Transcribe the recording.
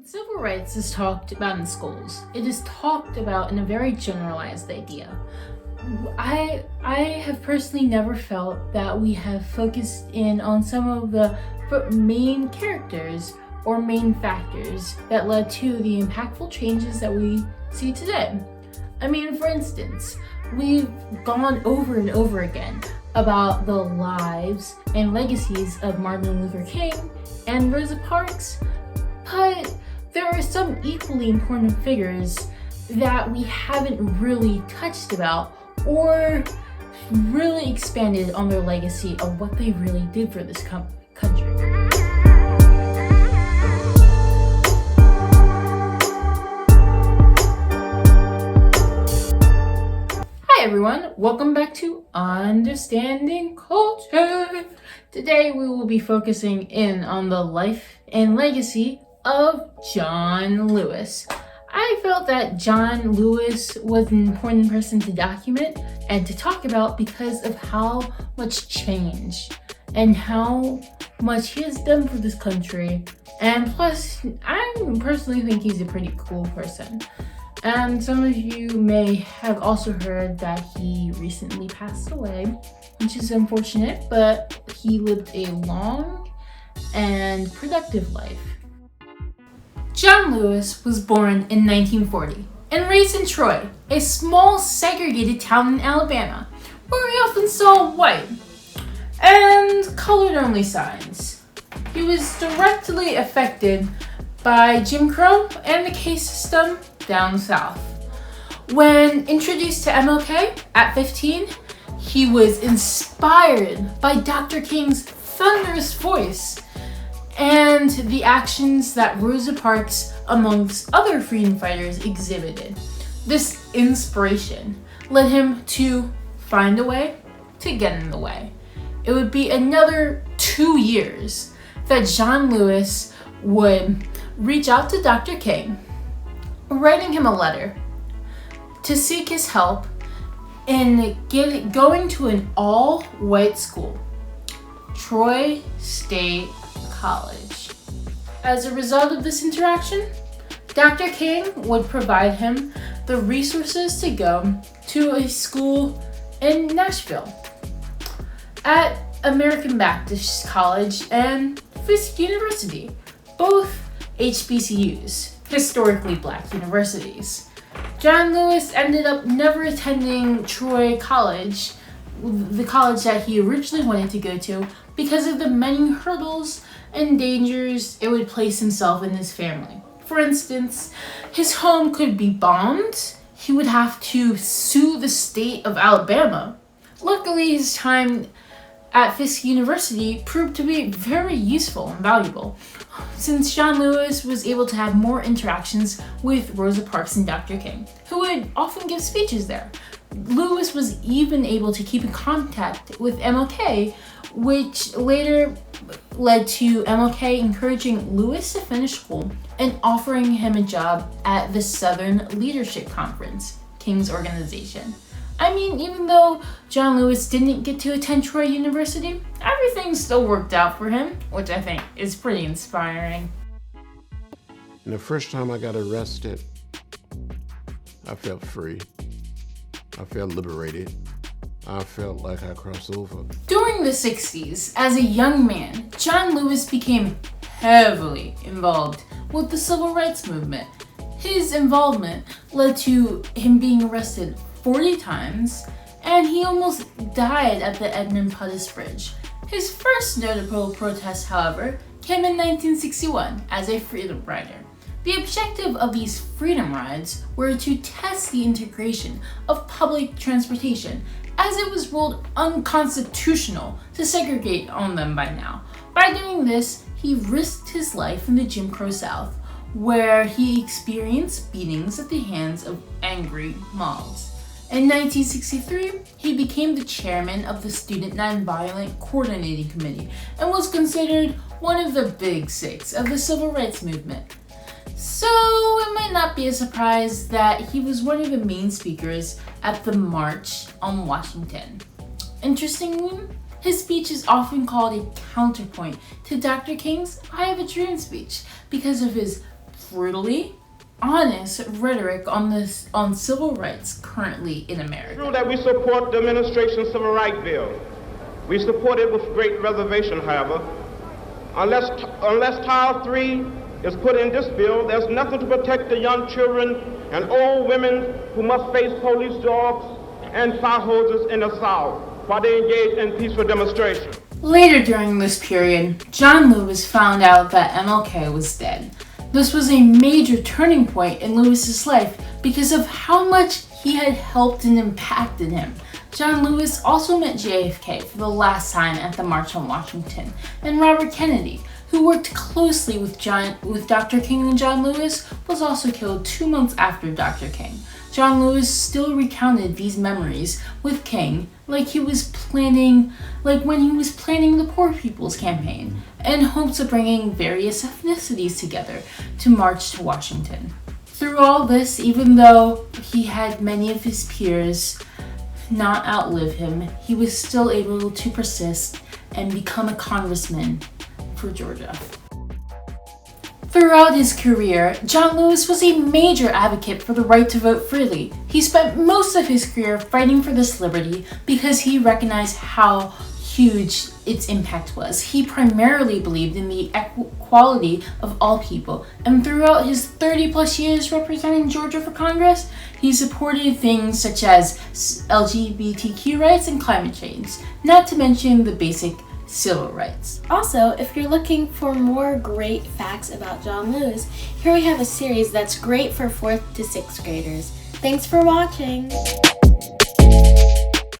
Civil rights is talked about in schools. It is talked about in a very generalized idea. I have personally never felt that we have focused in on some of the main characters or main factors that led to the impactful changes that we see today. I mean, for instance, we've gone over and over again about the lives and legacies of Martin Luther King and Rosa Parks, but there are some equally important figures that we haven't really touched about or really expanded on their legacy of what they really did for this country. Hi everyone, welcome back to Understanding Culture. Today we will be focusing in on the life and legacy of John Lewis. I felt that John Lewis was an important person to document and to talk about because of how much change and how much he has done for this country. And plus, I personally think he's a pretty cool person. And some of you may have also heard that he recently passed away, which is unfortunate, but he lived a long and productive life. John Lewis was born in 1940 and raised in Troy, a small segregated town in Alabama, where he often saw white and colored-only signs. He was directly affected by Jim Crow and the caste system down south. When introduced to MLK at 15, he was inspired by Dr. King's thunderous voice and the actions that Rosa Parks, amongst other freedom fighters, exhibited. This inspiration led him to find a way to get in the way. It would be another 2 years that John Lewis would reach out to Dr. King, writing him a letter to seek his help in going to an all-white school, Troy State College. As a result of this interaction, Dr. King would provide him the resources to go to a school in Nashville at American Baptist College and Fisk University, both HBCUs, historically black universities. John Lewis ended up never attending Troy College, the college that he originally wanted to go to, because of the many hurdles and dangers it would place himself and his family. For instance, his home could be bombed. He would have to sue the state of Alabama. Luckily, his time at Fisk University proved to be very useful and valuable, since John Lewis was able to have more interactions with Rosa Parks and Dr. King, who would often give speeches there. Lewis was even able to keep in contact with MLK, which later led to MLK encouraging Lewis to finish school and offering him a job at the Southern Leadership Conference, King's organization. I mean, even though John Lewis didn't get to attend Troy University, everything still worked out for him, which I think is pretty inspiring. And the first time I got arrested, I felt free. I felt liberated. I felt like I crossed over. During the 60s, as a young man, John Lewis became heavily involved with the civil rights movement. His involvement led to him being arrested 40 times, and he almost died at the Edmund Pettus Bridge. His first notable protest, however, came in 1961 as a freedom rider. The objective of these freedom rides were to test the integration of public transportation, as it was ruled unconstitutional to segregate on them by now. By doing this, he risked his life in the Jim Crow South, where he experienced beatings at the hands of angry mobs. In 1963, he became the chairman of the Student Nonviolent Coordinating Committee and was considered one of the big six of the civil rights movement. So it might not be a surprise that he was one of the main speakers at the March on Washington. Interestingly, his speech is often called a counterpoint to Dr. King's I Have a Dream speech because of his brutally honest rhetoric on civil rights currently in America. It's true that we support the administration's civil rights bill. We support it with great reservation, however. Unless Title 3 is put in this bill, there's nothing to protect the young children and old women who must face police dogs and fire hoses in the South while they engage in peaceful demonstrations. Later during this period, John Lewis found out that MLK was dead. This was a major turning point in Lewis's life because of how much he had helped and impacted him. John Lewis also met JFK for the last time at the March on Washington, and Robert Kennedy, who worked closely with Dr. King and John Lewis, was also killed 2 months after Dr. King. John Lewis still recounted these memories with King like when he was planning the Poor People's Campaign, in hopes of bringing various ethnicities together to march to Washington. Through all this, even though he had many of his peers not outlive him, he was still able to persist and become a congressman for Georgia. Throughout his career, John Lewis was a major advocate for the right to vote freely. He spent most of his career fighting for this liberty because he recognized how huge its impact was. He primarily believed in the equality of all people, and throughout his 30 plus years representing Georgia for Congress, he supported things such as LGBTQ rights and climate change, not to mention the basic civil rights. Also, if you're looking for more great facts about John Lewis, here we have a series that's great for 4th to 6th graders. Thanks for watching!